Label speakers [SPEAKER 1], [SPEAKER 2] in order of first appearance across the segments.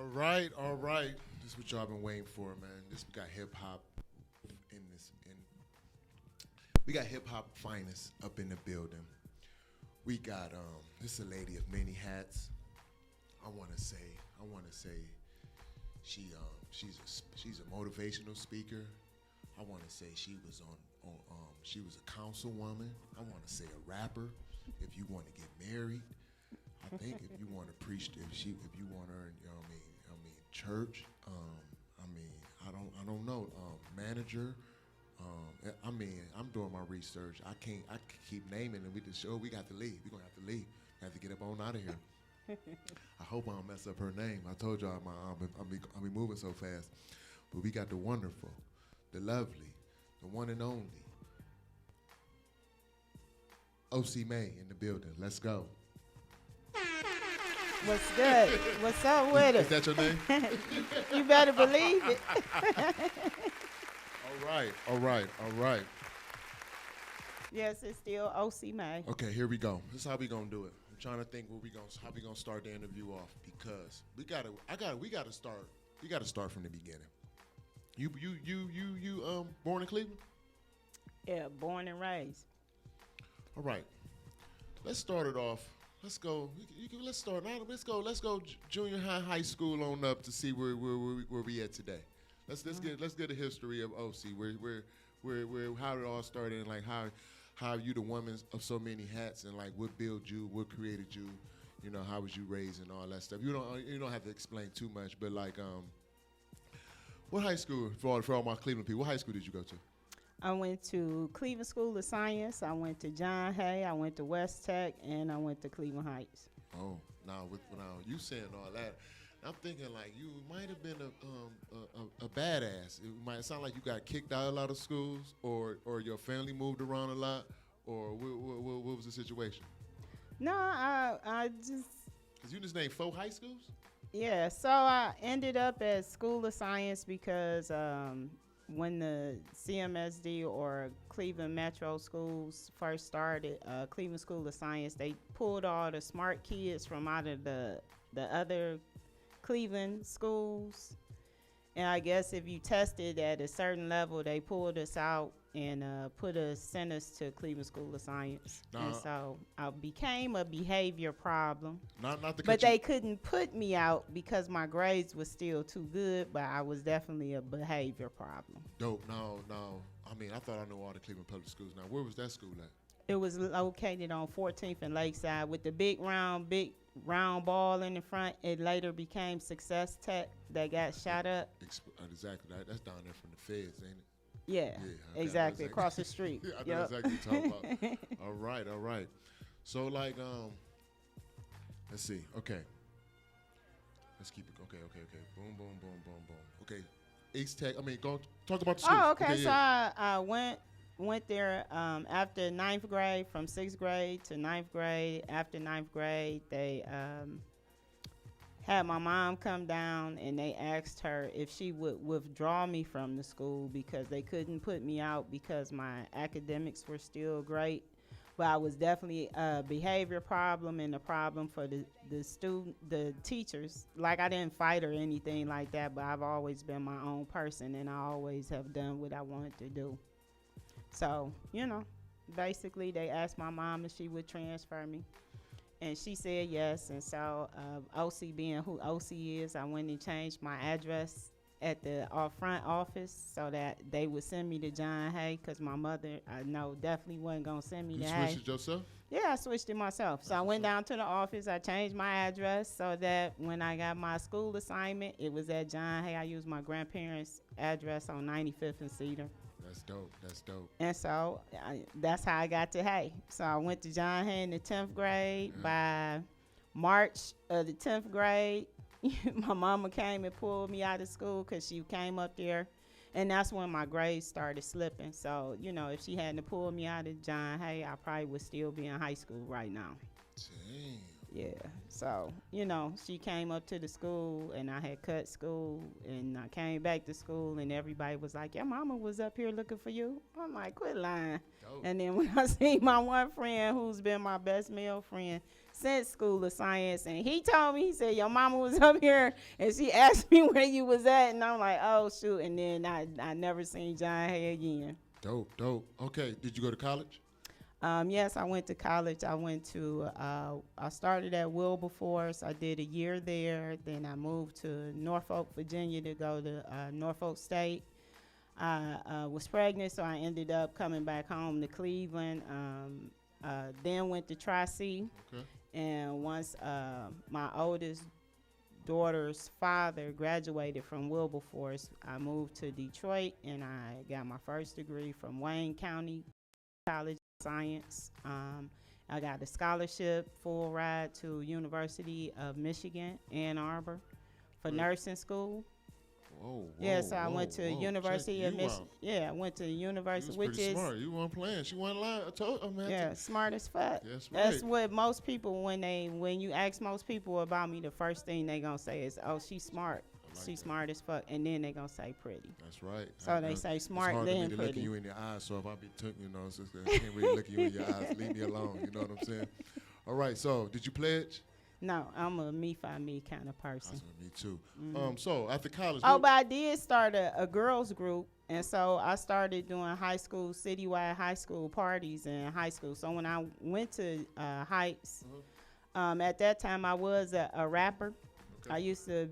[SPEAKER 1] All right, all right. This is what y'all been waiting for, man. This we got hip hop in this. We got hip hop finest up in the building. We got this is a lady of many hats. I wanna say, she's a motivational speaker. I wanna say she was she was a councilwoman. I wanna say a rapper. If you want to get married, I think if you want to preach, if you want to earn, church. I don't know. Manager. I'm doing my research. I can't keep naming it. We just show we got to leave. We're gonna have to leave. We have to get up on out of here. I hope I don't mess up her name. I told y'all I'll be moving so fast. But we got the wonderful, the lovely, the one and only Ossie Mae in the building. Let's go.
[SPEAKER 2] What's good? What's up with it?
[SPEAKER 1] Is that your name?
[SPEAKER 2] You better believe it.
[SPEAKER 1] All right.
[SPEAKER 2] Yes, it's still Ossie Mae.
[SPEAKER 1] Okay, here we go. This is how we gonna do it. I'm trying to think how we gonna start the interview off because we gotta start from the beginning. You born in Cleveland?
[SPEAKER 2] Yeah, born and raised.
[SPEAKER 1] All right. Let's start it off. Let's go. Let's start now. Let's go junior high school on up to see where we at today. Let's get a history of Ossie. Where how it all started and like how you the woman of so many hats and like what built you, what created you, how was you raised and all that stuff. You don't have to explain too much, but like what high school for all my Cleveland people? What high school did you go to?
[SPEAKER 2] I went to Cleveland School of Science. I went to John Hay. I went to West Tech, and I went to Cleveland Heights.
[SPEAKER 1] Oh, now you saying all that, I'm thinking like you might have been a badass. It might sound like you got kicked out of a lot of schools, or your family moved around a lot, or what was the situation?
[SPEAKER 2] No, I just.
[SPEAKER 1] Cause you just named 4 high schools.
[SPEAKER 2] Yeah, so I ended up at School of Science because when the CMSD or Cleveland Metro schools first started, Cleveland School of Science, they pulled all the smart kids from out of the other Cleveland schools. And I guess if you tested at a certain level, they pulled us out and sent us to Cleveland School of Science. And so I became a behavior problem. But they couldn't put me out because my grades was still too good, but I was definitely a behavior problem.
[SPEAKER 1] Dope. No. I thought I knew all the Cleveland public schools. Now, where was that school at?
[SPEAKER 2] It was located on 14th and Lakeside with the big round ball in the front. It later became Success Tech that got shot up.
[SPEAKER 1] Exactly. That's down there from the feds, ain't it?
[SPEAKER 2] Yeah, okay, exactly. Across the street.
[SPEAKER 1] I know exactly what you're talking about. All right. So, like, let's see. Okay. Let's keep it. Okay. Boom. Okay. East Tech. Go talk about the school.
[SPEAKER 2] Oh, okay. So I went there after 9th grade, from 6th grade to 9th grade. After 9th grade, they had my mom come down and they asked her if she would withdraw me from the school because they couldn't put me out because my academics were still great. But I was definitely a behavior problem and a problem for the teachers. Like, I didn't fight or anything like that, but I've always been my own person and I always have done what I wanted to do. So, basically they asked my mom if she would transfer me. And she said yes. And so Ossie being who Ossie is, I went and changed my address at the front office so that they would send me to John Hay because my mother, I know, definitely wasn't going to send me to Hay.
[SPEAKER 1] You switched it yourself?
[SPEAKER 2] Yeah, I switched it myself. So I went down to the office. I changed my address so that when I got my school assignment, it was at John Hay. I used my grandparents' address on 95th and Cedar.
[SPEAKER 1] That's dope.
[SPEAKER 2] And so that's how I got to Hay. So I went to John Hay in the 10th grade. Yeah. By March of the 10th grade, my mama came and pulled me out of school because she came up there. And that's when my grades started slipping. So, if she hadn't pulled me out of John Hay, I probably would still be in high school right now.
[SPEAKER 1] Dang.
[SPEAKER 2] Yeah. So, she came up to the school and I had cut school and I came back to school and everybody was like, your mama was up here looking for you. I'm like, quit lying. Dope. And then when I seen my one friend who's been my best male friend since School of Science, and he told me, he said, your mama was up here, and she asked me where you was at, and I'm like, oh, shoot, and then I never seen John Hay again.
[SPEAKER 1] Dope. Okay, did you go to college?
[SPEAKER 2] Yes, I went to college. I started at Wilberforce. I did a year there. Then I moved to Norfolk, Virginia to go to Norfolk State. I was pregnant, so I ended up coming back home to Cleveland. Then went to Tri-C.
[SPEAKER 1] Okay.
[SPEAKER 2] And once my oldest daughter's father graduated from Wilberforce, I moved to Detroit, and I got my first degree from Wayne County College of Science. I got a scholarship, full ride to University of Michigan, Ann Arbor, for nursing school.
[SPEAKER 1] Whoa,
[SPEAKER 2] Yeah, so I went to University of Michigan. Yeah, I went to University, which is
[SPEAKER 1] smart. You weren't playing. She wasn't lying. I told her, man.
[SPEAKER 2] Yeah, smart as fuck.
[SPEAKER 1] That's
[SPEAKER 2] what most people, when you ask most people about me, the first thing they gonna say is, "Oh, she's smart. She's smart as fuck," and then they gonna say pretty.
[SPEAKER 1] That's right.
[SPEAKER 2] So they say smart, then
[SPEAKER 1] pretty. It's hard for me to look at you in your eyes. So if I be I can't really look at you in your eyes. Leave me alone. You know what I'm saying? All right. So did you pledge?
[SPEAKER 2] No, I'm a me find me kind of person.
[SPEAKER 1] Me too. So after college.
[SPEAKER 2] Oh, but I did start a girls group, and so I started doing citywide high school parties in high school. So when I went to Heights, at that time I was a rapper. Okay. I used to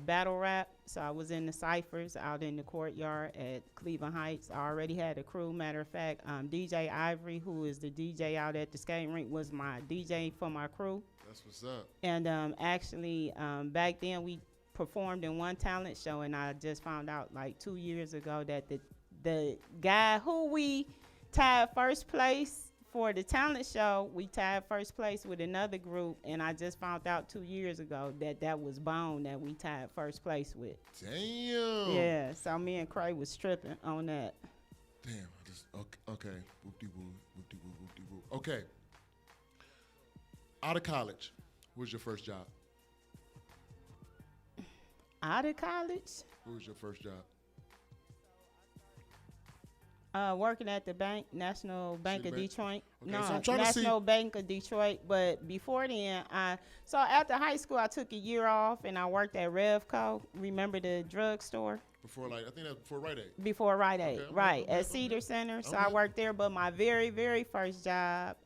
[SPEAKER 2] battle rap, so I was in the ciphers out in the courtyard at Cleveland Heights. I already had a crew. Matter of fact, DJ Ivory, who is the DJ out at the skating rink, was my DJ for my crew.
[SPEAKER 1] That's what's up.
[SPEAKER 2] And actually, back then we performed in one talent show, and I just found out like 2 years ago that the guy who we tied first place for the talent show, we tied first place with another group, and I just found out 2 years ago that was Bone that we tied first place with.
[SPEAKER 1] Damn.
[SPEAKER 2] Yeah, so me and Cray was tripping on that.
[SPEAKER 1] Damn. Okay. Whoop-de-woo, whoop-de-woo, whoop-de-woo. Okay. Out of college, what was your first job?
[SPEAKER 2] Out of college?
[SPEAKER 1] What was your first job?
[SPEAKER 2] Working at the bank, National Bank of Detroit.
[SPEAKER 1] Okay,
[SPEAKER 2] No,
[SPEAKER 1] so
[SPEAKER 2] National Bank of Detroit. But before then, so after high school, I took a year off and I worked at Revco. Remember the drugstore?
[SPEAKER 1] Before, I think that's before Rite Aid.
[SPEAKER 2] Before Rite Aid, okay, right, at Cedar Center. So I worked there, but my very, very first job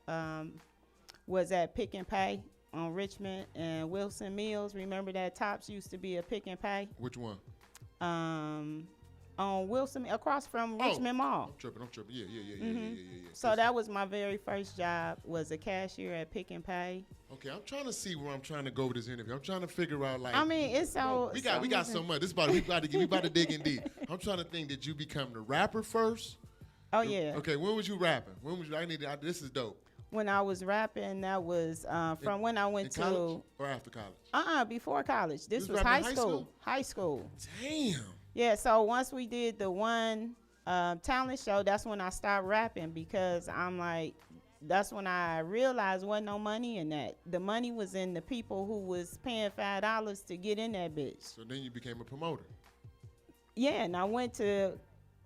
[SPEAKER 2] was at Pick and Pay on Richmond and Wilson Mills. Remember that Tops used to be a Pick and Pay?
[SPEAKER 1] Which one?
[SPEAKER 2] On Wilson, across from Richmond Mall.
[SPEAKER 1] I'm tripping. Yeah.
[SPEAKER 2] So that was my very first job, was a cashier at Pick and Pay.
[SPEAKER 1] Okay, I'm trying to see where I'm trying to go with this interview. I'm trying to figure out,
[SPEAKER 2] I mean, it's so...
[SPEAKER 1] We got so much. We about to dig in deep. I'm trying to think, did you become the rapper first?
[SPEAKER 2] Oh, yeah.
[SPEAKER 1] Okay, when was you rapping? This is dope.
[SPEAKER 2] When I was rapping, that was from when I went to...
[SPEAKER 1] college or after college?
[SPEAKER 2] Before college. This was high school. High school.
[SPEAKER 1] Damn.
[SPEAKER 2] Yeah, so once we did the one talent show, that's when I stopped rapping, because I'm like, that's when I realized wasn't no money in that. The money was in the people who was paying $5 to get in that bitch.
[SPEAKER 1] So then you became a promoter.
[SPEAKER 2] Yeah, and I went to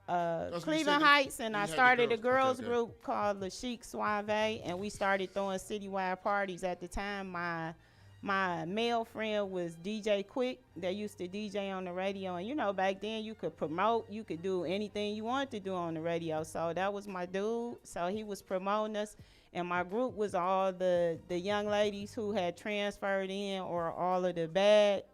[SPEAKER 2] Cleveland Heights, and I started a girls group called Le Chic Suave, and we started throwing citywide parties. At the time, my male friend was DJ Quick. They used to DJ on the radio, and back then you could promote, you could do anything you wanted to do on the radio. So that was my dude. So he was promoting us, and my group was all the young ladies who had transferred in, or all of the bad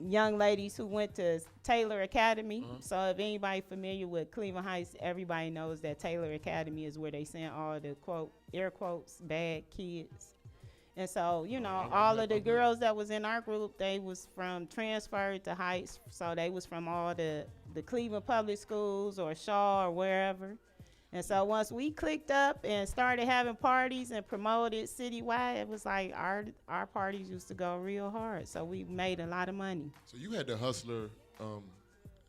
[SPEAKER 2] young ladies who went to Taylor Academy. So if anybody familiar with Cleveland Heights, everybody knows that Taylor Academy is where they send all the air quotes bad kids. And so, all of the girls that was in our group, they was from transferred to Heights. So they was from all the Cleveland public schools or Shaw or wherever. And so once we clicked up and started having parties and promoted citywide, it was like our parties used to go real hard. So we made a lot of money.
[SPEAKER 1] So you had the hustler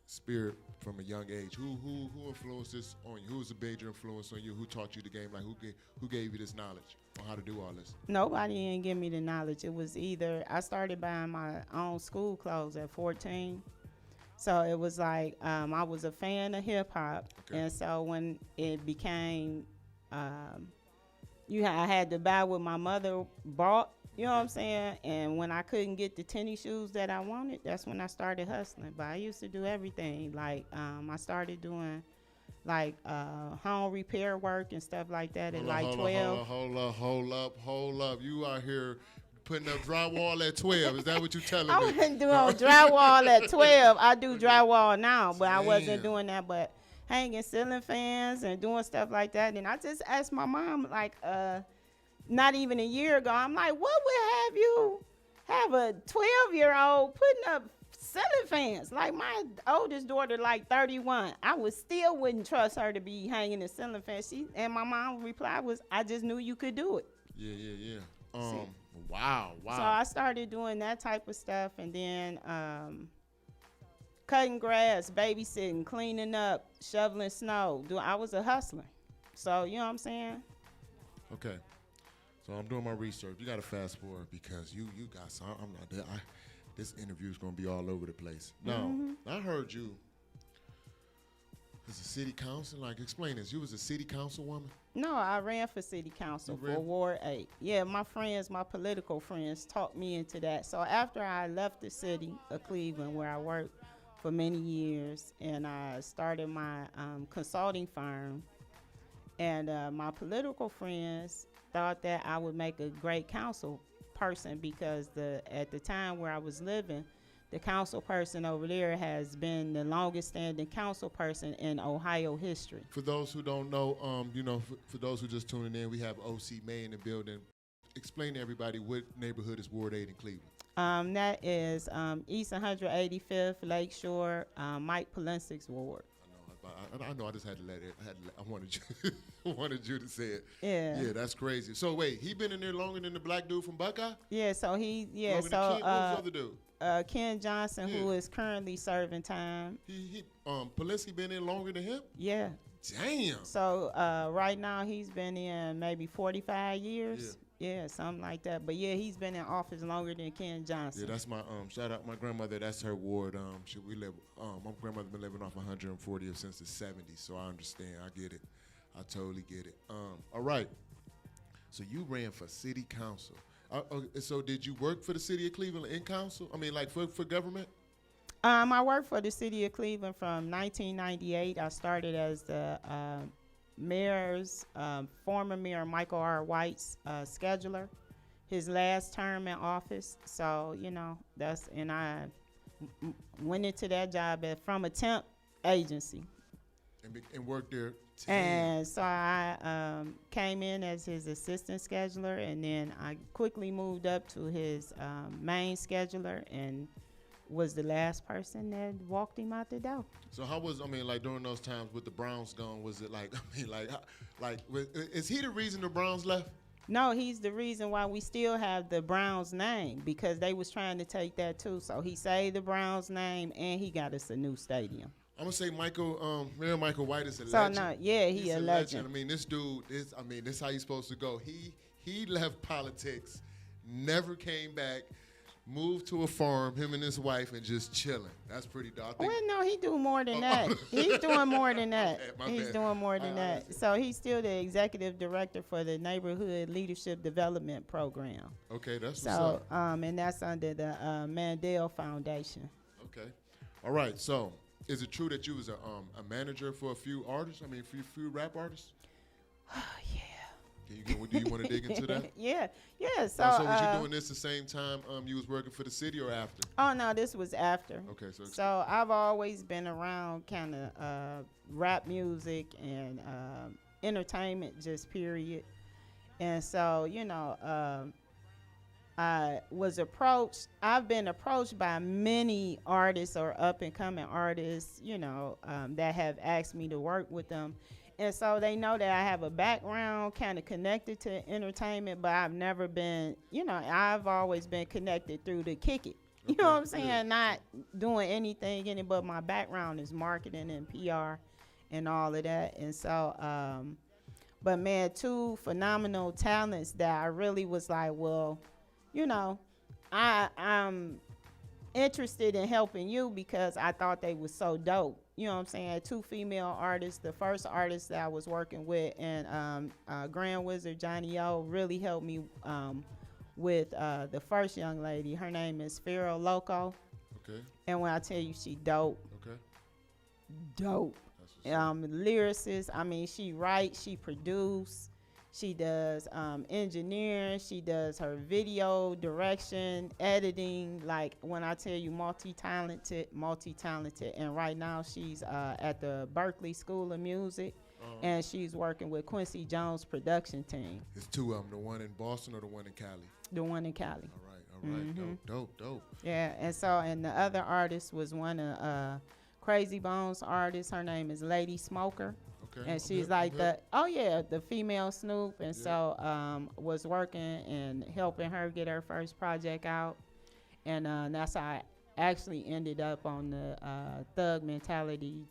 [SPEAKER 1] spirit from a young age. Who influenced this on you? Who was a major influence on you? Who taught you the game? Like who gave you this knowledge on how to do all this?
[SPEAKER 2] Nobody didn't give me the knowledge. It was either I started buying my own school clothes at 14. So it was like I was a fan of hip hop, and so when it became I had to buy what my mother bought. You know what I'm saying? And when I couldn't get the tennis shoes that I wanted, that's when I started hustling. But I used to do everything. Like I started doing like home repair work and stuff like that at like 12.
[SPEAKER 1] Hold up. You out here putting up drywall at 12. Is that what you telling me?
[SPEAKER 2] I wasn't doing drywall at 12. I do drywall now, but I wasn't doing that. But hanging ceiling fans and doing stuff like that. And I just asked my mom, like, not even a year ago, I'm like, what would have you have a 12-year-old putting up ceiling fans? Like, my oldest daughter, like 31, I wouldn't trust her to be hanging the ceiling fans. And my mom replied was, I just knew you could do it.
[SPEAKER 1] Yeah. Wow.
[SPEAKER 2] So I started doing that type of stuff, and then cutting grass, babysitting, cleaning up, shoveling snow. I was a hustler. So, you know what I'm saying?
[SPEAKER 1] Okay. So I'm doing my research. You got to fast forward because you got some. I'm not there. This interview is going to be all over the place. Now, I heard you as a city council. Like, explain this. You was a city council woman?
[SPEAKER 2] No, I ran for city council for Ward 8. Yeah, my political friends, talked me into that. So after I left the city of Cleveland, where I worked for many years, and I started my consulting firm, and my political friends thought that I would make a great council person because at the time where I was living, the council person over there has been the longest standing council person in Ohio history.
[SPEAKER 1] For those who don't know, for those who just tuning in, we have Ossie Mae in the building. Explain to everybody what neighborhood is Ward 8 in Cleveland.
[SPEAKER 2] That is East 185th Lakeshore, Mike Polensik's ward.
[SPEAKER 1] I know. I just had to let it. I wanted you to say it.
[SPEAKER 2] Yeah.
[SPEAKER 1] Yeah, that's crazy. So wait, he been in there longer than the black dude from Buckeye?
[SPEAKER 2] Yeah. So he. Yeah.
[SPEAKER 1] Longer than Ken, what was the other dude?
[SPEAKER 2] Ken Johnson, who is currently serving time.
[SPEAKER 1] Polinski been in longer than him?
[SPEAKER 2] Yeah.
[SPEAKER 1] Damn.
[SPEAKER 2] So right now he's been in maybe 45 years. Yeah, something like that. But yeah, he's been in office longer than Ken Johnson.
[SPEAKER 1] Yeah, that's my shout out my grandmother. That's her ward. My grandmother been living off 140th since the 70s, so I understand. I get it. I totally get it. All right. So you ran for city council. So did you work for the city of Cleveland in council? I mean, like for government?
[SPEAKER 2] I worked for the city of Cleveland from 1998. I started as the former mayor Michael R. White's scheduler, his last term in office. So, I went into that job from a temp agency.
[SPEAKER 1] And worked there.
[SPEAKER 2] And so I came in as his assistant scheduler, and then I quickly moved up to his main scheduler and was the last person that walked him out the door.
[SPEAKER 1] So how was, during those times with the Browns gone, was it is he the reason the Browns left?
[SPEAKER 2] No, he's the reason why we still have the Browns name, because they was trying to take that too. So he saved the Browns name, and he got us a new stadium.
[SPEAKER 1] I'm gonna say Mayor Michael White is a legend.
[SPEAKER 2] So he's a legend.
[SPEAKER 1] I mean, this dude this is how he's supposed to go. He left politics, never came back, moved to a farm, him and his wife, and just chilling. That's pretty dark.
[SPEAKER 2] Well, no, he do more than that. He's doing more than that. He's doing more than that. So he's still the executive director for the Neighborhood Leadership Development Program.
[SPEAKER 1] Okay, that's what's up.
[SPEAKER 2] And that's under the Mandel Foundation.
[SPEAKER 1] Okay. All right. So, is it true that you was a manager for a few artists? I mean, for a few rap artists?
[SPEAKER 2] Yeah.
[SPEAKER 1] Do you want to dig into that?
[SPEAKER 2] Yeah. So
[SPEAKER 1] was you doing this the same time you was working for the city or after?
[SPEAKER 2] Oh, no, this was after.
[SPEAKER 1] Okay,
[SPEAKER 2] so I've always been around kind of rap music and entertainment, just period. And so, I was approached. I've been approached by many artists or up-and-coming artists, that have asked me to work with them. And so they know that I have a background kind of connected to entertainment, but I've never been, I've always been connected through the kick it. You know what I'm saying? Yeah. Not doing anything in it, but my background is marketing and PR and all of that. And so, but man, two phenomenal talents that I really was like, well, I'm interested in helping you because I thought they was so dope. you know what I'm saying, 2 female artists. The first artist that I was working with, and Grand Wizard Johnny O really helped me with the first young lady. Her name is Pharaoh Loco.
[SPEAKER 1] Okay.
[SPEAKER 2] And when I tell you she dope,
[SPEAKER 1] Okay.
[SPEAKER 2] dope. Lyricist. I mean, she writes, she produce, she does engineering, she does her video direction, editing. Like when I tell you, multi-talented. And right now she's at the Berkeley School of Music, and she's working with Quincy Jones' production team.
[SPEAKER 1] It's 2 of them, the one in Boston or the one in Cali?
[SPEAKER 2] The one in Cali.
[SPEAKER 1] All right. Dope.
[SPEAKER 2] Yeah, and the other artist was one of Crazy Bones artists. Her name is Lady Smoker.
[SPEAKER 1] Okay.
[SPEAKER 2] And she's the female Snoop. And so was working and helping her get her first project out. And that's how I actually ended up on the Thug Mentality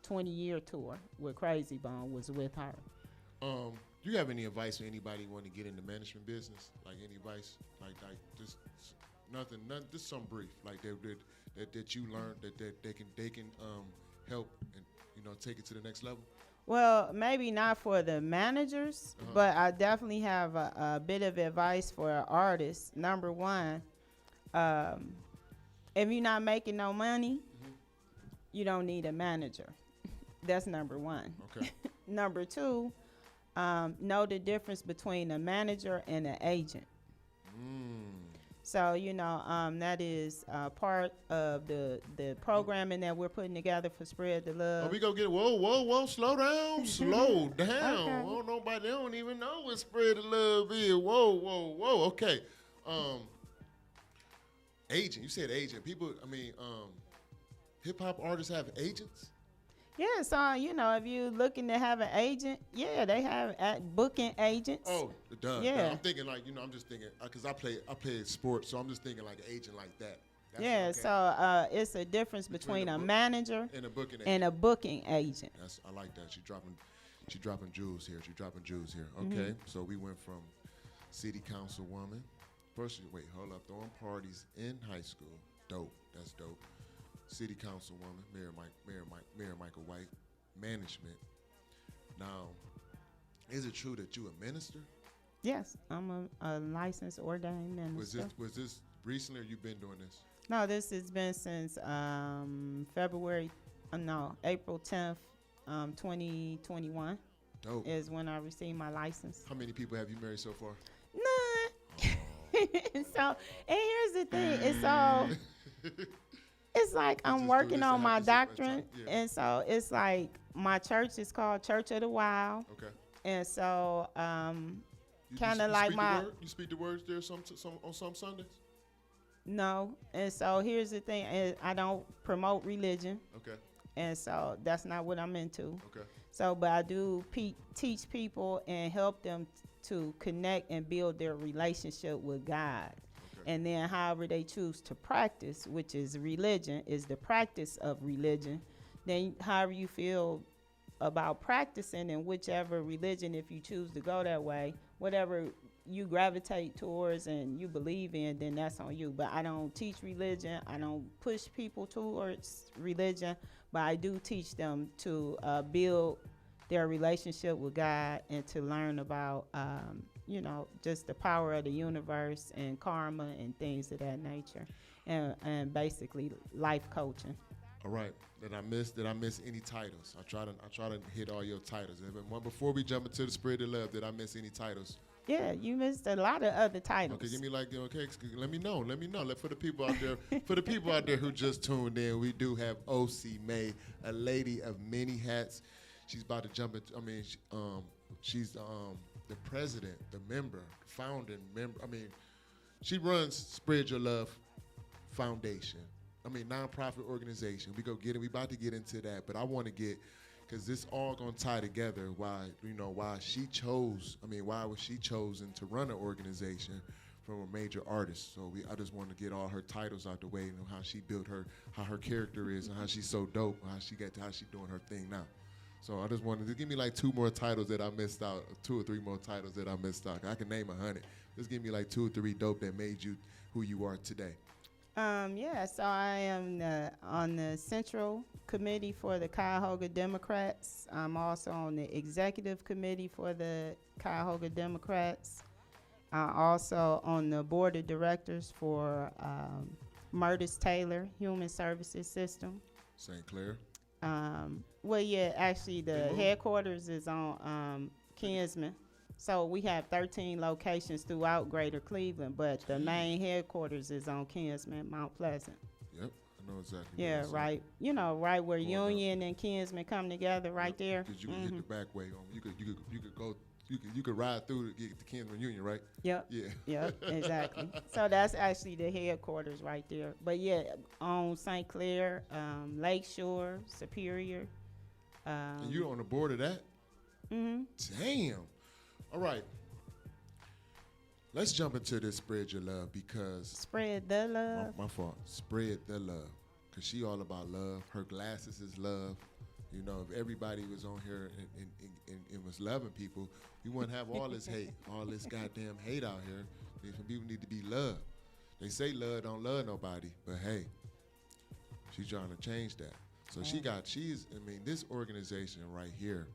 [SPEAKER 2] 20-year tour with Crazy Bone, was with her.
[SPEAKER 1] Do you have any advice for anybody who want to get in the management business? Like any advice? Like just nothing, just some brief. Like that you learned that they can help and take it to the next level?
[SPEAKER 2] Well, maybe not for the managers, but I definitely have a bit of advice for artists. Number one, if you're not making no money, you don't need a manager. That's number one.
[SPEAKER 1] Okay.
[SPEAKER 2] Number two, know the difference between a manager and an agent. So, that is part of the programming that we're putting together for Spread the Love.
[SPEAKER 1] Oh, we go get, whoa, slow down. Okay. They don't even know what Spread the Love is. Whoa. Okay. Agent, you said agent. People, hip-hop artists have agents?
[SPEAKER 2] Yeah, so, if you're looking to have an agent, they have booking agents.
[SPEAKER 1] Oh, duh.
[SPEAKER 2] Yeah.
[SPEAKER 1] I'm thinking I'm just thinking, because I play sports, so I'm just thinking like an agent like that.
[SPEAKER 2] Okay. So it's a difference between a manager and a booking agent.
[SPEAKER 1] I like that. She dropping jewels here. Okay, so we went from city councilwoman. First, hold up, throwing parties in high school. Dope. That's dope. City councilwoman, Mayor Michael White, management. Now, is it true that you a minister?
[SPEAKER 2] Yes, I'm a licensed ordained minister.
[SPEAKER 1] Was this recently, or you been doing this?
[SPEAKER 2] No, this has been since April 10th, 2021.
[SPEAKER 1] Dope.
[SPEAKER 2] Is when I received my license.
[SPEAKER 1] How many people have you married so far?
[SPEAKER 2] None. So, and here's the thing, it's all. It's like I'm working on my doctrine, and so it's like my church is called Church of the Wild.
[SPEAKER 1] Okay.
[SPEAKER 2] And so, kind of like
[SPEAKER 1] you speak the words there on some Sundays.
[SPEAKER 2] No, and so here's the thing: I don't promote religion.
[SPEAKER 1] Okay.
[SPEAKER 2] And so that's not what I'm into.
[SPEAKER 1] Okay.
[SPEAKER 2] So, but I do teach people and help them to connect and build their relationship with God. And then however they choose to practice, which is religion, is the practice of religion. Then however you feel about practicing in whichever religion, if you choose to go that way, whatever you gravitate towards and you believe in, then that's on you. But I don't teach religion. I don't push people towards religion, but I do teach them to build their relationship with God and to learn about just the power of the universe and karma and things of that nature, and basically life coaching.
[SPEAKER 1] All right. Did I miss any titles? I try to hit all your titles. Before we jump into the Spread of Love, did I miss any titles?
[SPEAKER 2] Yeah, you missed a lot of other titles.
[SPEAKER 1] Okay, give me let me know. For the people out there, who just tuned in, we do have Ossie Mae, a lady of many hats. She's about to jump into. She's the president, the member, founding member. She runs Spread Your Love Foundation. Nonprofit organization. We about to get into that, but I want to get, because this all gonna tie together. Why she was she chosen to run an organization from a major artist. So I just want to get all her titles out the way. How she built how her character is, and how she's so dope, how she doing her thing now. So I just wanted to give me like 2 more titles that I missed out, 2 or 3 more titles that I missed out. I can name 100. Just give me like 2 or 3 dope that made you who you are today.
[SPEAKER 2] Yeah, so I am on the Central Committee for the Cuyahoga Democrats. I'm also on the Executive Committee for the Cuyahoga Democrats. Also on the Board of Directors for Murtis Taylor Human Services System.
[SPEAKER 1] St. Clair.
[SPEAKER 2] Well, yeah, actually the headquarters is on Kinsman. So we have 13 locations throughout Greater Cleveland, but the main headquarters is on Kinsman, Mount Pleasant.
[SPEAKER 1] Yep, I know exactly.
[SPEAKER 2] Yeah, right. You know, right where Union and Kinsman come together, right there.
[SPEAKER 1] Because you can hit the back way on. You could go. You could ride through to get to Kinsman Union, right?
[SPEAKER 2] Yep.
[SPEAKER 1] Yeah.
[SPEAKER 2] Yep. Exactly. So that's actually the headquarters right there. But yeah, on St. Clair, Lakeshore, Superior.
[SPEAKER 1] And you're on the board of that?
[SPEAKER 2] Mm-hmm.
[SPEAKER 1] Damn. All right. Let's jump into this spread your love because
[SPEAKER 2] spread the love.
[SPEAKER 1] My fault. Spread the love, cause she all about love. Her glasses is love. You know, if everybody was on here and was loving people, we wouldn't have all this hate, all this goddamn hate out here. Some people need to be loved. They say love don't love nobody, but hey, she's trying to change that. So this organization right here,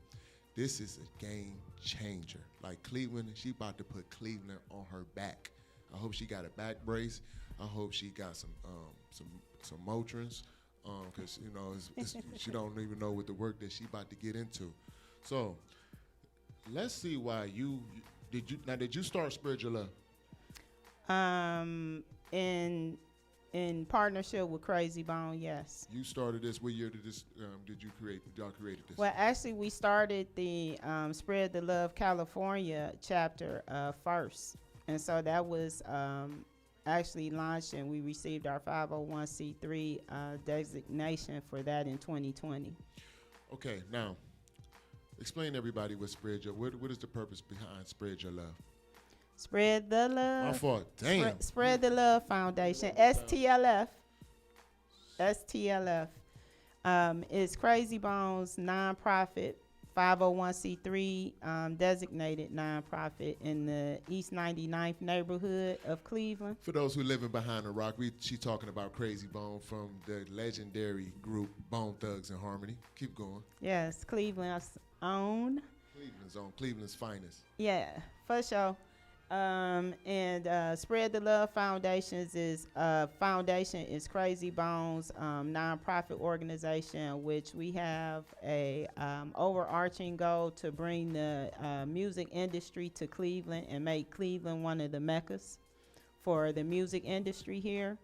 [SPEAKER 1] this is a game changer. Like Cleveland, she about to put Cleveland on her back. I hope she got a back brace. I hope she got some Motrins, because you know she don't even know what the work that she about to get into. So let's see why did you start Spread Your Love?
[SPEAKER 2] In partnership with Crazy Bone, yes.
[SPEAKER 1] You started this. What year did you create? Y'all created this?
[SPEAKER 2] Well, actually, we started the Spread the Love California chapter first, and so that was actually launched, and we received our 501c3 designation for that in 2020.
[SPEAKER 1] Okay, now explain to everybody what what is the purpose behind Spread Your Love?
[SPEAKER 2] Spread the Love.
[SPEAKER 1] My fault. Damn.
[SPEAKER 2] Spread the Love Foundation. STLF. STLF. It's Crazy Bones nonprofit 501c3 designated nonprofit in the East 99th neighborhood of Cleveland.
[SPEAKER 1] For those who living behind the rock, she talking about Crazy Bone from the legendary group Bone Thugs and Harmony. Keep going.
[SPEAKER 2] Yes, Cleveland's own.
[SPEAKER 1] Cleveland's own. Cleveland's finest.
[SPEAKER 2] Yeah, for sure. Spread the Love Foundations is foundation is Crazy Bones nonprofit organization, which we have a overarching goal to bring the music industry to Cleveland and make Cleveland one of the meccas for the music industry here.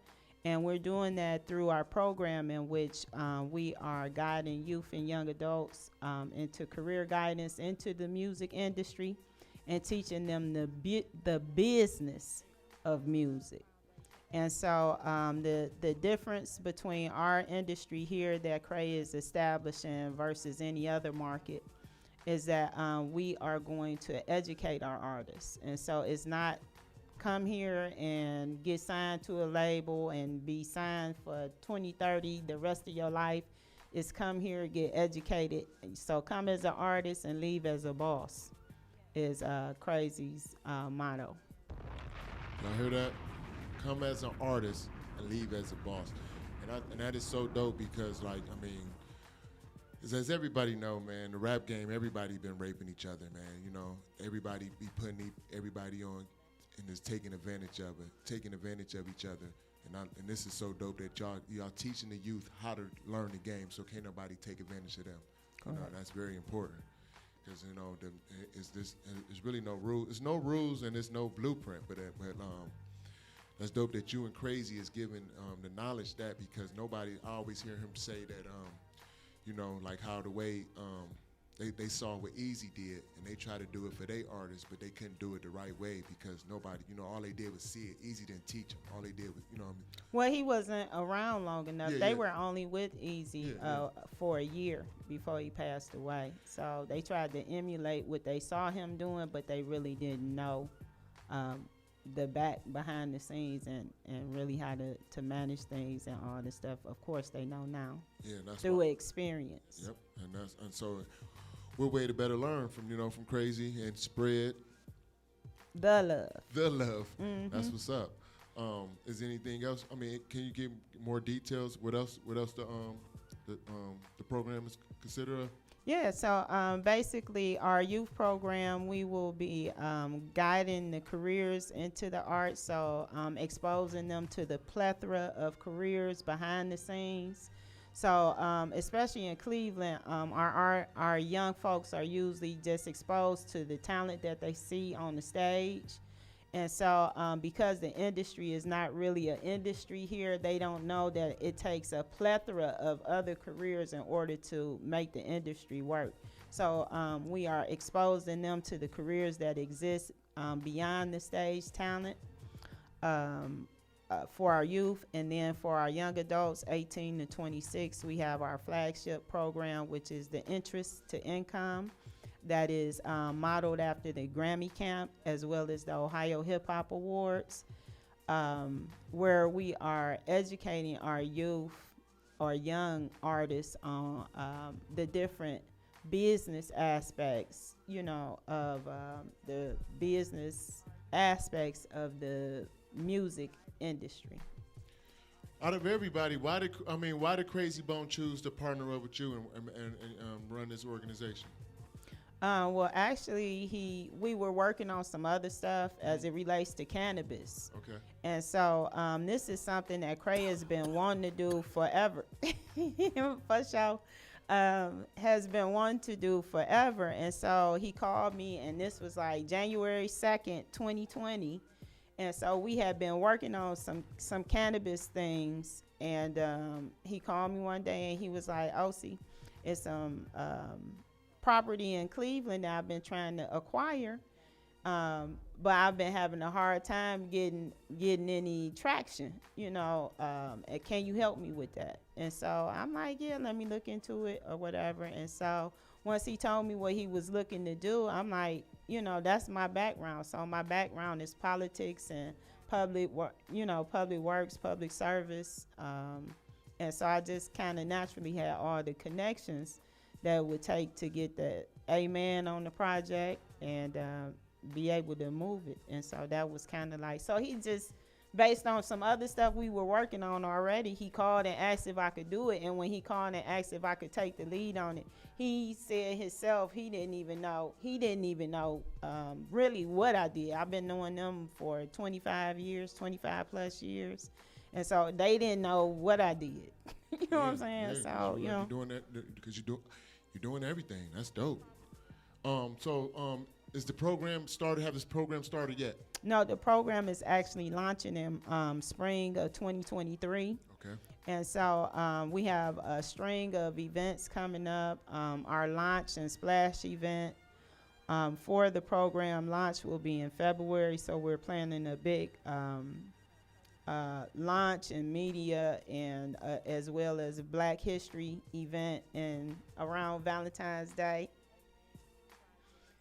[SPEAKER 2] And we're doing that through our program in which we are guiding youth and young adults into career guidance into the music industry and teaching them the business of music. And so the difference between our industry here that Cray is establishing versus any other market is that we are going to educate our artists. And so it's not come here and get signed to a label and be signed for 20, 30, the rest of your life. It's come here, get educated. So come as an artist and leave as a boss is Crazy's motto.
[SPEAKER 1] Y'all hear that? Come as an artist and leave as a boss. And that is so dope because, like, I mean, as everybody know, man, the rap game, everybody been raping each other, man. You know, everybody be putting everybody on and is taking advantage of each other. And this is so dope that y'all teaching the youth how to learn the game, so can't nobody take advantage of them. You know, that's very important. Because you know, there's really no rule. There's no rules and there's no blueprint. But that's dope that you and Crazy is giving the knowledge that because nobody. I always hear him say that you know, like how the way they saw what Easy did and they tried to do it for their artists, but they couldn't do it the right way because nobody, you know, all they did was see it. Easy didn't teach them. All they did was, you know what I mean?
[SPEAKER 2] Well, he wasn't around long enough. They were only with Easy for a year before he passed away. So they tried to emulate what they saw him doing, but they really didn't know the back behind the scenes and really how to manage things and all this stuff. Of course, they know now. Yeah, that's through experience.
[SPEAKER 1] Yep, and so we're way to better learn from from Crazy and spread
[SPEAKER 2] the love.
[SPEAKER 1] The love. Mm-hmm. That's what's up. Is anything else? I mean, can you give more details? What else? What else the program is considered?
[SPEAKER 2] Yeah, so basically, our youth program, we will be guiding the careers into the arts, so exposing them to the plethora of careers behind the scenes. So, especially in Cleveland, our young folks are usually just exposed to the talent that they see on the stage. And so, because the industry is not really an industry here, they don't know that it takes a plethora of other careers in order to make the industry work. So, we are exposing them to the careers that exist beyond the stage talent for our youth. And then for our young adults, 18 to 26, we have our flagship program, which is the Interest to Income, that is modeled after the Grammy Camp as well as the Ohio Hip Hop Awards, where we are educating our youth or young artists on the different business aspects, of the business aspects of the music industry.
[SPEAKER 1] Out of everybody, why did Crazy Bone choose to partner up with you and run this organization?
[SPEAKER 2] Well, actually, we were working on some other stuff as it relates to cannabis.
[SPEAKER 1] Okay.
[SPEAKER 2] And so this is something that Cray has been wanting to do forever. For sure. Has been wanting to do forever. And so he called me, and this was like January 2nd, 2020. And so we had been working on some cannabis things. And he called me one day, and he was like, Ossie, it's some property in Cleveland that I've been trying to acquire, but I've been having a hard time getting any traction, and can you help me with that? And so I'm like, yeah, let me look into it or whatever. And so once he told me what he was looking to do, I'm like, that's my background. So my background is politics and public works, public service. And so I just kind of naturally had all the connections that it would take to get the amen on the project and be able to move it. And so that was kind of like, so he just, based on some other stuff we were working on already, he called and asked if I could do it. And when he called and asked if I could take the lead on it, he said himself he didn't even know really what I did. I've been knowing them for 25 plus years. And so they didn't know what I did. You know what I'm saying?
[SPEAKER 1] Yeah,
[SPEAKER 2] so,
[SPEAKER 1] you're doing that because you're doing everything. That's dope. Is the program started? Have this program started yet?
[SPEAKER 2] No, the program is actually launching in spring of 2023.
[SPEAKER 1] Okay.
[SPEAKER 2] And so we have a string of events coming up. Our launch and splash event for the program launch will be in February. So we're planning a big launch and media and as well as a Black History event around Valentine's Day.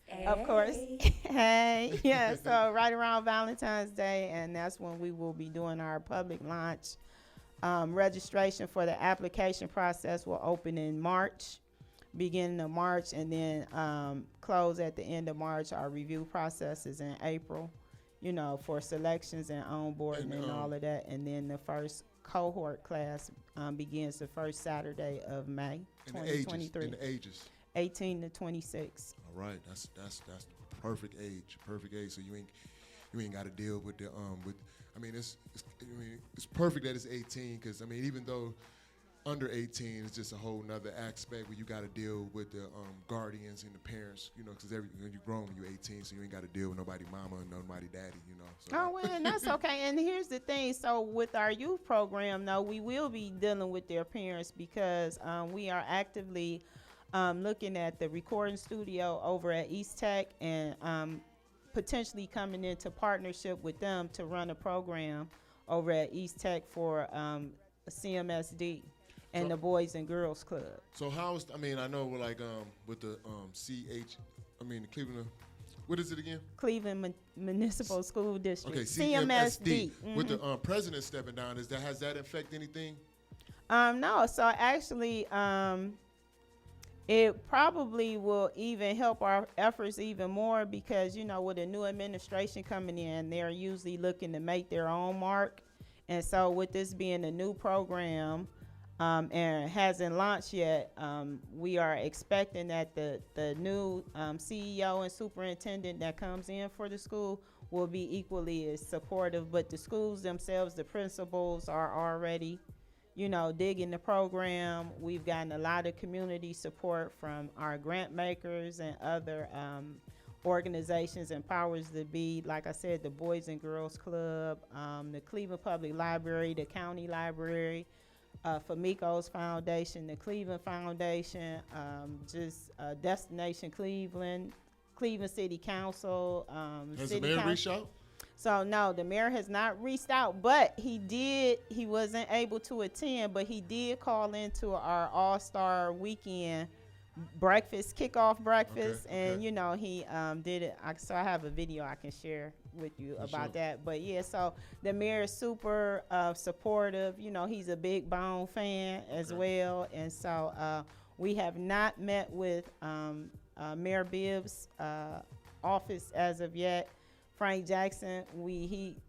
[SPEAKER 2] Hey. Of course. Hey. Yeah, so right around Valentine's Day, and that's when we will be doing our public launch. Registration for the application process will open in March, beginning of March, and then close at the end of March. Our review process is in April, for selections and onboarding and all of that. And then the first cohort class begins the first Saturday of May, 2023.
[SPEAKER 1] And the ages?
[SPEAKER 2] 18 to 26.
[SPEAKER 1] All right, that's perfect age. So you ain't got to deal with the it's perfect that it's 18 because even though under 18 is just a whole nother aspect where you got to deal with the guardians and the parents, because when you're grown, you're 18, so you ain't got to deal with nobody mama and nobody daddy, So.
[SPEAKER 2] Oh, well, and that's okay. And here's the thing. So with our youth program, though, we will be dealing with their parents because we are actively looking at the recording studio over at East Tech and potentially coming into partnership with them to run a program over at East Tech for CMSD. And the Boys and Girls Club.
[SPEAKER 1] So how's I know we're like with the the Cleveland, what is it again?
[SPEAKER 2] Cleveland Municipal School District.
[SPEAKER 1] Okay, CMSD. Mm-hmm. With the president stepping down, has that affect anything?
[SPEAKER 2] No. So actually, It probably will even help our efforts even more because, with a new administration coming in, they're usually looking to make their own mark. And so, with this being a new program and hasn't launched yet, we are expecting that the new CEO and superintendent that comes in for the school will be equally as supportive. But the schools themselves, the principals are already digging the program. We've gotten a lot of community support from our grant makers and other organizations and powers that be. Like I said, the Boys and Girls Club, the Cleveland Public Library, the County Library, Famiko's Foundation, the Cleveland Foundation, Destination Cleveland, Cleveland City Council.
[SPEAKER 1] Has the mayor reached out?
[SPEAKER 2] So no, the mayor has not reached out, but he wasn't able to attend, but he did call into our All-Star Weekend kickoff breakfast.
[SPEAKER 1] Okay.
[SPEAKER 2] And he did it. So I have a video I can share with you about that. But yeah, so the mayor is super supportive. He's a big Bone fan as well. And so we have not met with Mayor Bibbs' office as of yet. Frank Jackson,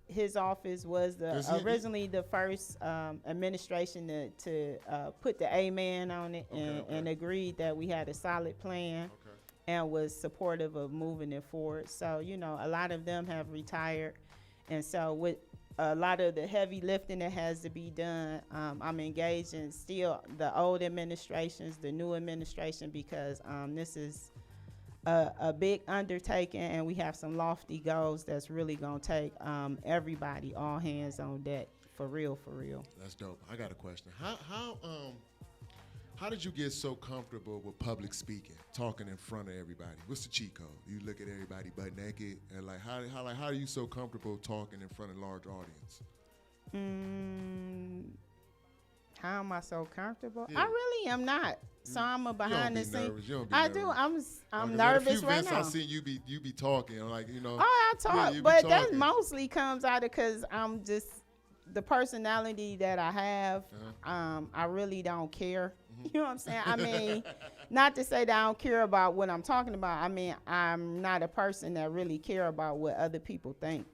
[SPEAKER 2] his office was originally the first administration to put the amen on it and agreed that we had a solid plan and was supportive of moving it forward. So, a lot of them have retired. And so with a lot of the heavy lifting that has to be done, I'm engaged in still the old administrations, the new administration, because this is a big undertaking, and we have some lofty goals that's really gonna take everybody, all hands on deck, for real.
[SPEAKER 1] That's dope. I got a question. How did you get so comfortable with public speaking, talking in front of everybody? What's the cheat code? You look at everybody butt naked, and how are you so comfortable talking in front of a large audience?
[SPEAKER 2] How am I so comfortable?
[SPEAKER 1] Yeah.
[SPEAKER 2] I really am not. So I'm a behind the scenes.
[SPEAKER 1] I
[SPEAKER 2] do. I'm nervous right now.
[SPEAKER 1] I see you be talking,
[SPEAKER 2] Oh, I talk, but that mostly comes out of because I'm just the personality that I have. I really don't care. You know what I'm saying? I mean, not to say that I don't care about what I'm talking about. I mean, I'm not a person that really care about what other people think.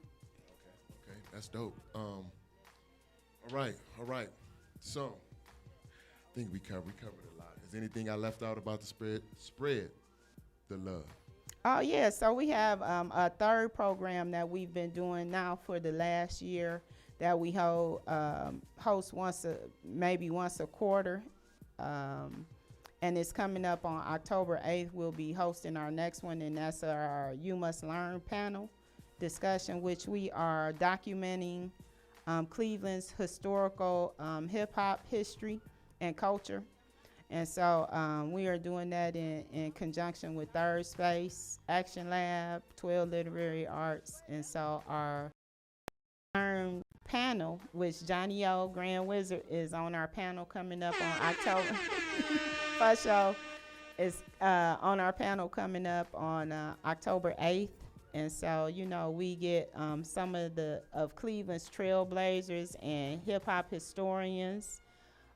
[SPEAKER 1] Okay, that's dope. All right. So, I think we covered a lot. Is anything I left out about the spread the love?
[SPEAKER 2] Oh yeah, so we have a third program that we've been doing now for the last year that we host once a quarter, and it's coming up on October 8th. We'll be hosting our next one, and that's our You Must Learn panel discussion, which we are documenting Cleveland's historical hip-hop history and culture. And so we are doing that in conjunction with Third Space, Action Lab, 12 Literary Arts. And so our panel, which Johnny O, Grand Wizard, is on our panel coming up on October. First show is on our panel coming up on October 8th. And so, we get some of Cleveland's trailblazers and hip-hop historians,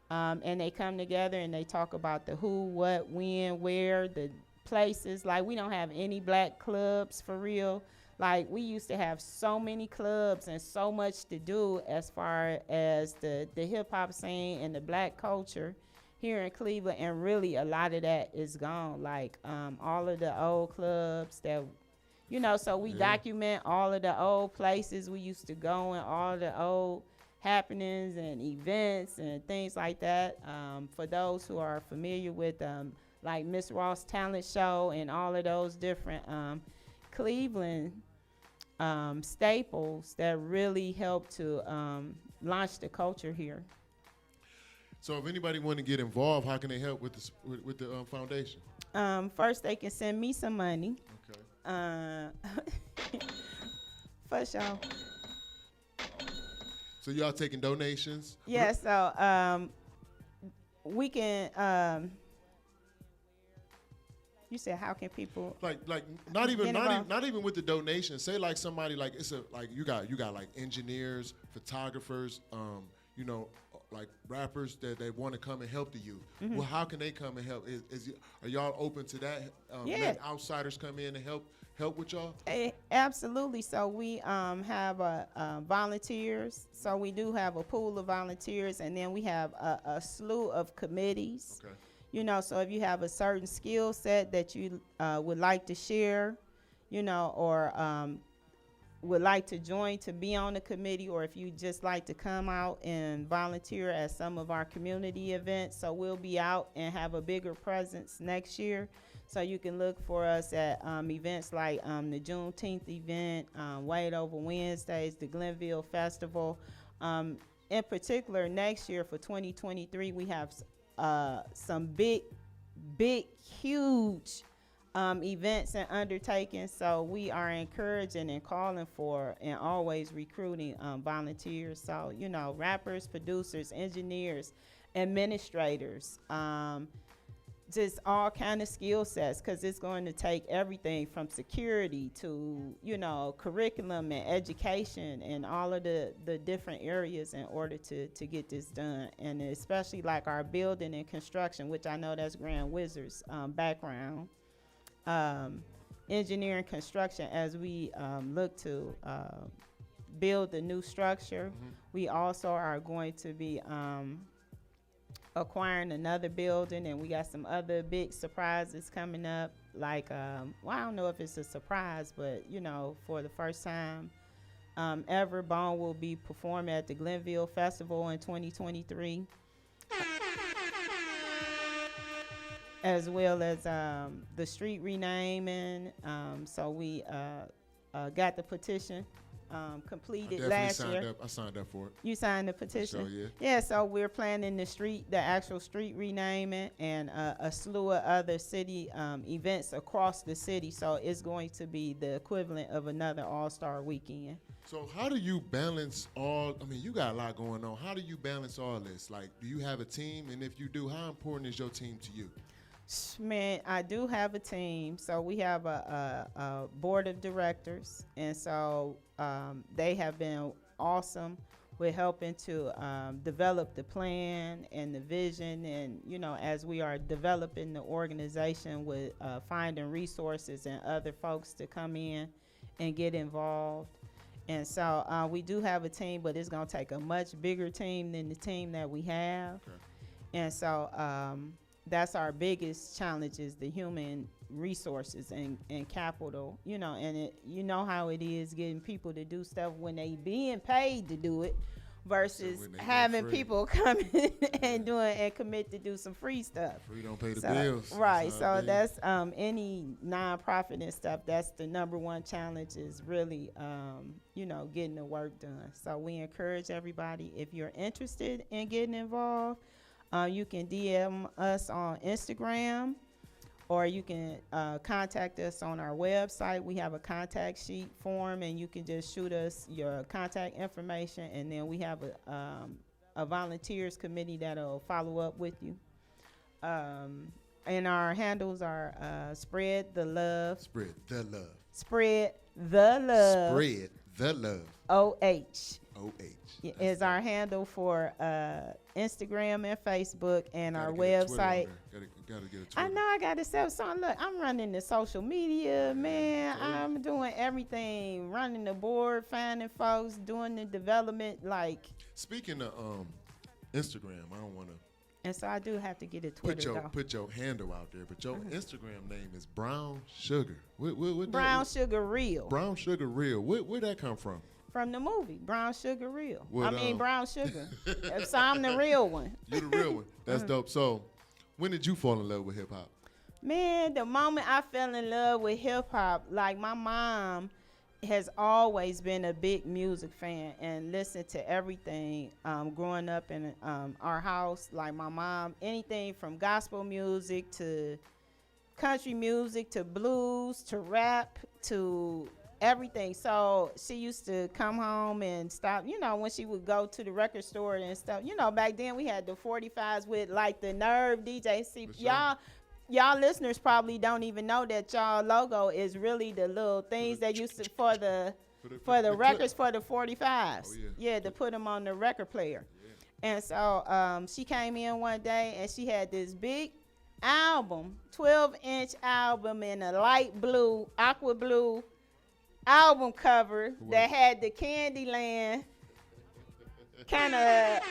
[SPEAKER 2] and they come together and they talk about the who, what, when, where, the places. Like, we don't have any black clubs for real. Like, we used to have so many clubs and so much to do as far as the hip-hop scene and the black culture here in Cleveland, and really a lot of that is gone. Like, all of the old clubs that so we document all of the old places we used to go and all the old happenings and events and things like that. For those who are familiar with like Miss Ross Talent Show and all of those different Cleveland staples that really help to launch the culture here.
[SPEAKER 1] So if anybody want to get involved, how can they help with the foundation?
[SPEAKER 2] First, they can send me some money. For sure.
[SPEAKER 1] So y'all taking donations?
[SPEAKER 2] Yeah, so we can you said how can people
[SPEAKER 1] like not even with the donations. Say like somebody like you got like engineers, photographers, like rappers that they want to come and help the youth.
[SPEAKER 2] Mm-hmm.
[SPEAKER 1] Well, how can they come and help? Are y'all open to that?
[SPEAKER 2] Yeah.
[SPEAKER 1] Letting outsiders come in and help with y'all?
[SPEAKER 2] Absolutely. So we have volunteers. So we do have a pool of volunteers, and then we have a slew of committees.
[SPEAKER 1] Okay.
[SPEAKER 2] You know, so if you have a certain skill set that you would like to share, you know, or would like to join to be on the committee, or if you just like to come out and volunteer at some of our community events. So we'll be out and have a bigger presence next year. So you can look for us at events like the Juneteenth event, Wade Over Wednesdays, the Glenville Festival. In particular, next year for 2023, we have some big, huge events and undertakings. So we are encouraging and calling for and always recruiting volunteers. So, you know, rappers, producers, engineers, administrators, just all kind of skill sets, because it's going to take everything from security to, you know, curriculum and education and all of the different areas in order to get this done. And especially like our building and construction, which I know that's Grand Wizard's background. Engineering construction, as we look to build the new structure. Mm-hmm. We also are going to be acquiring another building, and we got some other big surprises coming up. Like, well, I don't know if it's a surprise, but, you know, for the first time ever, Bone will be performing at the Glenville Festival in 2023. As well as the street renaming. So we got the petition completed last year.
[SPEAKER 1] I signed up for it.
[SPEAKER 2] You signed the petition?
[SPEAKER 1] So, yeah.
[SPEAKER 2] Yeah, so we're planning the actual street renaming, and a slew of other city events across the city. So it's going to be the equivalent of another all-star weekend.
[SPEAKER 1] So how do you balance you got a lot going on. How do you balance all this? Like, do you have a team? And if you do, how important is your team to you?
[SPEAKER 2] Man, I do have a team. So we have a board of directors, and so they have been awesome with helping to develop the plan and the vision. And, you know, as we are developing the organization with finding resources and other folks to come in and get involved. And so we do have a team, but it's going to take a much bigger team than the team that we have. Okay. And so that's our biggest challenge, is the human resources and capital, you know, and you know how it is getting people to do stuff when they being paid to do it versus having people come in and doing and commit to do some free stuff.
[SPEAKER 1] Free don't pay the bills.
[SPEAKER 2] Right. So that's any nonprofit and stuff. That's the number one challenge, is really, you know, getting the work done. So we encourage everybody, if you're interested in getting involved, you can DM us on Instagram, or you can contact us on our website. We have a contact sheet form, and you can just shoot us your contact information, and then we have a volunteers committee that'll follow up with you. And our handles are Spread the Love.
[SPEAKER 1] Spread the Love.
[SPEAKER 2] Spread the Love.
[SPEAKER 1] Spread the Love.
[SPEAKER 2] OH.
[SPEAKER 1] OH.
[SPEAKER 2] Is our handle for Instagram and Facebook, and our website.
[SPEAKER 1] Gotta get a Twitter.
[SPEAKER 2] I know I got to sell something. Look, I'm running the social media, man. I'm doing everything, running the board, finding folks, doing the development. Like,
[SPEAKER 1] speaking of Instagram, I don't want to.
[SPEAKER 2] And so I do have to get a Twitter.
[SPEAKER 1] Put your handle out there, but your Instagram name is Brown Sugar. What
[SPEAKER 2] Brown Sugar Real.
[SPEAKER 1] Brown Sugar Real. Where that come from?
[SPEAKER 2] From the movie Brown Sugar Real.
[SPEAKER 1] What,
[SPEAKER 2] Brown Sugar. So I'm the real one.
[SPEAKER 1] You the real one. That's dope. So, when did you fall in love with hip hop?
[SPEAKER 2] Man, the moment I fell in love with hip hop, like, my mom has always been a big music fan and listened to everything growing up in our house. Like, my mom, anything from gospel music to country music to blues to rap to everything. So she used to come home and stop, you know, when she would go to the record store and stuff. You know, back then we had the 45s with, like, the Nerve DJ. See, y'all listeners probably don't even know that y'all logo is really the little things that used to for the records, for the 45s. Oh, yeah, to put them on the record player. And so she came in one day and she had this big album, 12-inch album in a light blue, aqua blue album cover that had the Candyland kind of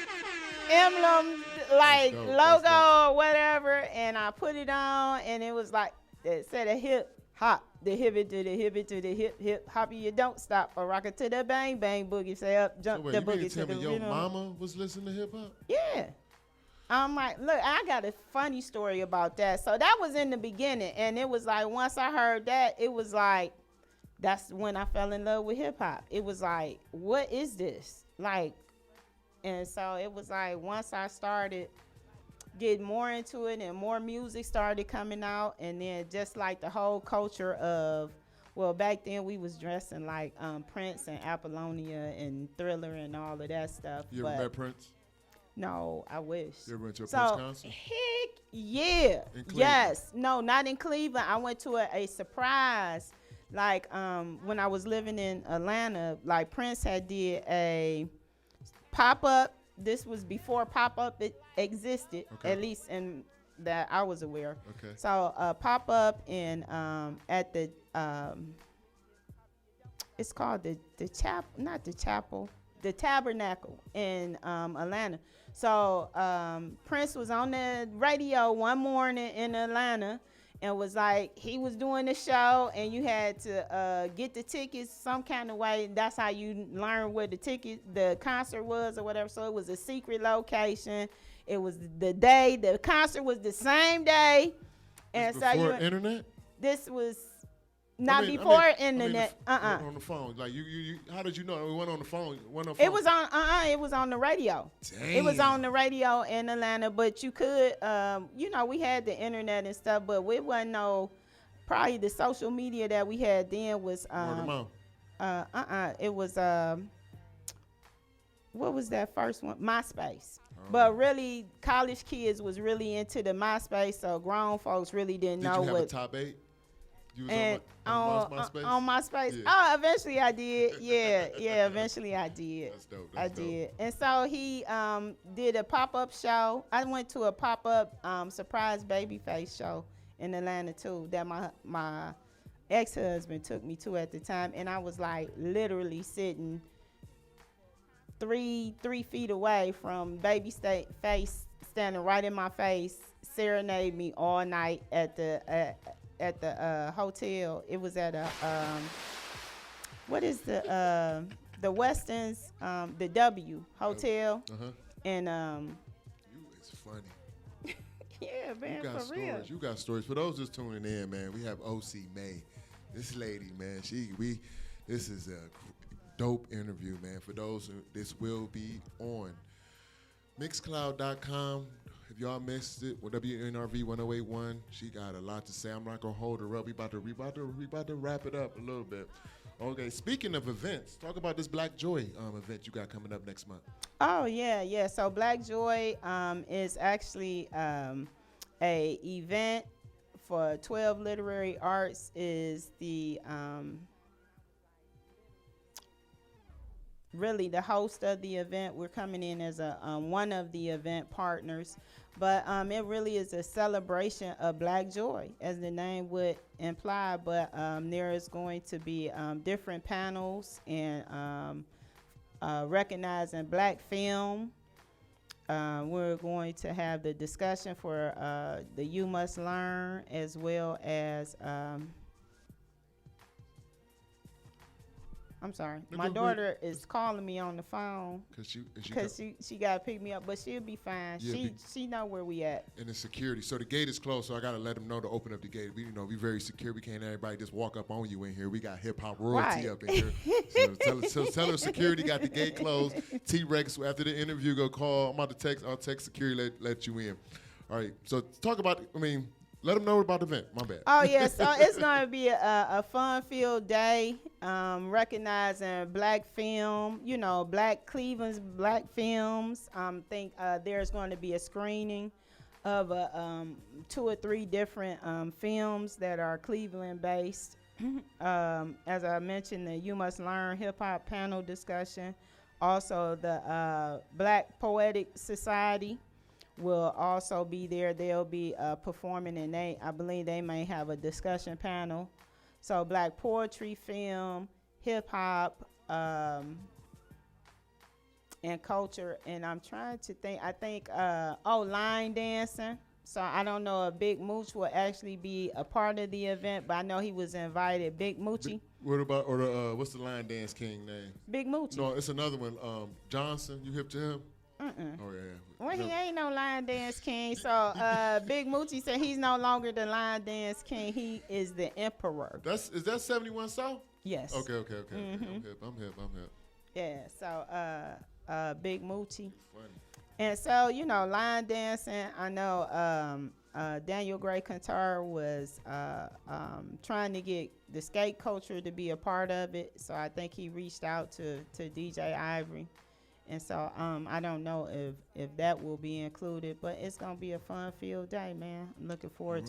[SPEAKER 2] emblem, like logo or whatever. And I put it on, and it was like, it said a hip hop, the hip it to the hip it to the hip hop, you don't stop or rock it to the bang bang boogie, say up jump
[SPEAKER 1] So
[SPEAKER 2] the
[SPEAKER 1] you mean
[SPEAKER 2] boogie
[SPEAKER 1] to tell
[SPEAKER 2] to the
[SPEAKER 1] me your
[SPEAKER 2] rhythm.
[SPEAKER 1] mama was listening to hip hop?
[SPEAKER 2] Yeah. I'm like, look, I got a funny story about that. So that was in the beginning, and it was like once I heard that, it was like that's when I fell in love with hip hop. It was like, what is this? Like, and so it was like once I started getting more into it and more music started coming out, and then just like the whole culture of, well, back then we was dressing like Prince and Apollonia and Thriller and all of that stuff.
[SPEAKER 1] You ever met Prince?
[SPEAKER 2] No, I wish.
[SPEAKER 1] You ever went to a Prince concert?
[SPEAKER 2] Heck yeah. Yes. No, not in Cleveland. I went to a surprise. Like when I was living in Atlanta, like Prince had did a pop-up. This was before pop-up existed, at least in that I was aware.
[SPEAKER 1] Okay.
[SPEAKER 2] So pop-up in at the it's called the chapel, not the chapel, the Tabernacle in Atlanta. So Prince was on the radio one morning in Atlanta and was like, he was doing the show, and you had to get the tickets some kind of way. That's how you learn where the concert was or whatever. So it was a secret location. It was the day, the concert was the same day. And
[SPEAKER 1] before
[SPEAKER 2] so
[SPEAKER 1] internet?
[SPEAKER 2] This was not before internet.
[SPEAKER 1] On the phone. Like you how did you know? We went on the phone.
[SPEAKER 2] It was on it was on the radio.
[SPEAKER 1] Damn.
[SPEAKER 2] It was on the radio in Atlanta, but you could we had the internet and stuff, but it wasn't probably the social media that we had then was it was what was that first one? MySpace. But really, college kids was really into the MySpace, so grown folks really didn't know
[SPEAKER 1] what. Did you have
[SPEAKER 2] what.
[SPEAKER 1] a top 8? You was
[SPEAKER 2] And
[SPEAKER 1] on MySpace?
[SPEAKER 2] On MySpace.
[SPEAKER 1] Yeah.
[SPEAKER 2] Oh, eventually I did. Yeah, eventually I did.
[SPEAKER 1] That's dope.
[SPEAKER 2] I did. And so he did a pop-up show. I went to a pop-up surprise Babyface show in Atlanta too that my ex-husband took me to at the time, and I was like literally sitting 3 feet away from Babyface standing right in my face, serenade me all night at the hotel. It was at a what is the Weston's the W Hotel. And
[SPEAKER 1] you is funny.
[SPEAKER 2] Yeah, man,
[SPEAKER 1] you got
[SPEAKER 2] for
[SPEAKER 1] stories.
[SPEAKER 2] real.
[SPEAKER 1] You got stories. For those just tuning in, man, we have Ossie Mae. This lady, man, this is a dope interview, man. For those who, this will be on Mixcloud.com. If y'all missed it, with WNRV 1081, she got a lot to say. I'm not gonna hold her up. We about to wrap it up a little bit. Okay. Speaking of events, talk about this Black Joy event you got coming up next month.
[SPEAKER 2] Oh yeah. So Black Joy is actually a event for 12 Literary Arts. Is the really the host of the event. We're coming in as a one of the event partners, but it really is a celebration of Black joy, as the name would imply. But there is going to be different panels and recognizing Black film. We're going to have the discussion for the You Must Learn, as well as I'm sorry. My daughter is calling me on the phone because she got to pick me up, but she'll be fine. Yeah, she know where we at.
[SPEAKER 1] And the security. So the gate is closed, so I got to let them know to open up the gate. We very secure. We can't everybody just walk up on you in here. We got hip hop royalty up in here. So tell her security got the gate closed. T-Wrex, after the interview, go call. I'm about to text. I'll text security, let you in. All right. So talk about. Let them know about the event. My bad.
[SPEAKER 2] Oh, yeah. So it's going to be a fun-filled day recognizing Black film, Cleveland's Black films. I think there's going to be a screening of 2 or 3 different films that are Cleveland-based. As I mentioned, the You Must Learn hip-hop panel discussion Also, the Black Poetic Society will also be there. They'll be performing, and I believe they may have a discussion panel. So Black poetry, film, hip hop, and culture. And I'm trying to think. I think line dancing. So I don't know if Big Mooch will actually be a part of the event, but I know he was invited. Big Moochie.
[SPEAKER 1] What about what's the line dance king name?
[SPEAKER 2] Big Moochie.
[SPEAKER 1] No, it's another one. Johnson. You hip to him? Oh yeah.
[SPEAKER 2] Well, he ain't no line dance king. So Big Moochie said he's no longer the line dance king. He is the emperor.
[SPEAKER 1] Is that 71 South?
[SPEAKER 2] Yes.
[SPEAKER 1] Okay. I'm hip.
[SPEAKER 2] Yeah. So Big Moochie.
[SPEAKER 1] Funny.
[SPEAKER 2] And so, line dancing, I know Daniel Gray Cantar was trying to get the skate culture to be a part of it. So I think he reached out to DJ Ivory. And so I don't know if that will be included, but it's going to be a fun-filled day, man. I'm looking forward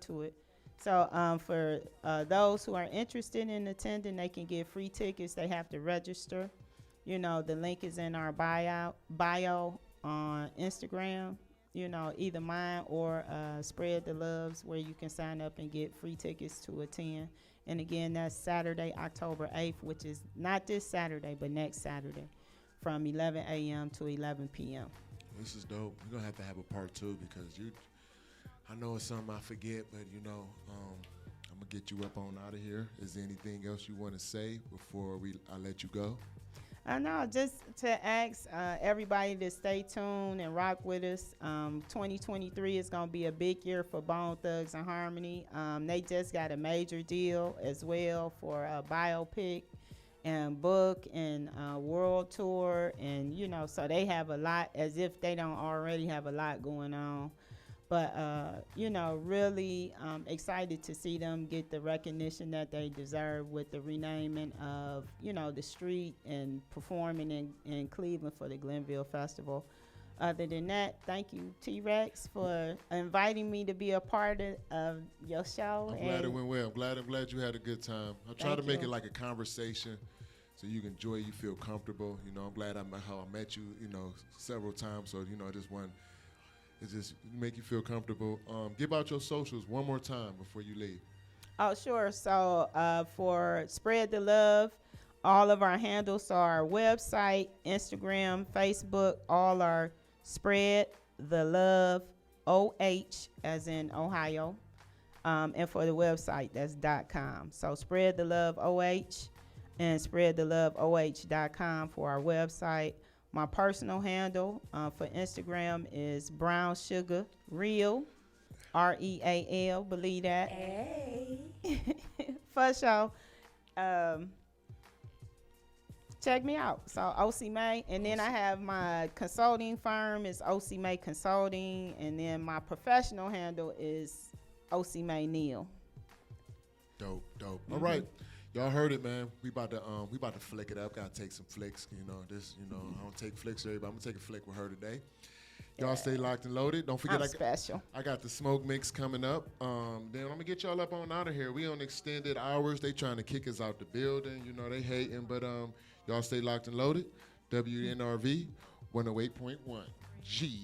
[SPEAKER 2] to it. So for those who are interested in attending, they can get free tickets. They have to register. The link is in our bio on Instagram, either mine or Spread the Loves, where you can sign up and get free tickets to attend. And again, that's Saturday, October 8th, which is not this Saturday, but next Saturday from 11 a.m. to 11 p.m.
[SPEAKER 1] This is dope. We're going to have a part 2 because I know it's something I forget, but I'm going to get you up on out of here. Is there anything else you want to say before I let you go?
[SPEAKER 2] No, just to ask everybody to stay tuned and rock with us. 2023 is going to be a big year for Bone Thugs and Harmony. They just got a major deal as well for a biopic and book and world tour. And, so they have a lot, as if they don't already have a lot going on. But, really excited to see them get the recognition that they deserve with the renaming of, the street and performing in Cleveland for the Glenville Festival. Other than that, thank you, T-Wrex, for inviting me to be a part of your show.
[SPEAKER 1] I'm glad it went well. I'm glad you had a good time. I try to make it like a conversation so you can enjoy, you feel comfortable. I'm glad I met you, several times. So, I just want... It's just make you feel comfortable. Give out your socials one more time before you leave.
[SPEAKER 2] Oh, sure. So for Spread the Love, all of our handles are our website, Instagram, Facebook, all are Spread the Love OH, as in Ohio. And for the website, that's .com. So Spread the Love OH and spreadtheloveoh.com for our website. My personal handle for Instagram is Brown Sugar Real, REAL. Believe that.
[SPEAKER 3] Hey.
[SPEAKER 2] For sure. Check me out. So Ossie Mae, and then I have my consulting firm is Ossie Mae Consulting, and then my professional handle is Ossie Mae Neal.
[SPEAKER 1] Dope. Mm-hmm. All right. Y'all heard it, man. We about to flick it up. Gotta take some flicks. I don't take flicks with everybody. I'm gonna take a flick with her today. Y'all stay locked and loaded. Don't forget,
[SPEAKER 2] I'm special.
[SPEAKER 1] I got the smoke mix coming up. Then I'm gonna get y'all up on out of here. We on extended hours. They trying to kick us out the building. They hating, but y'all stay locked and loaded. WNRV 108.1. G.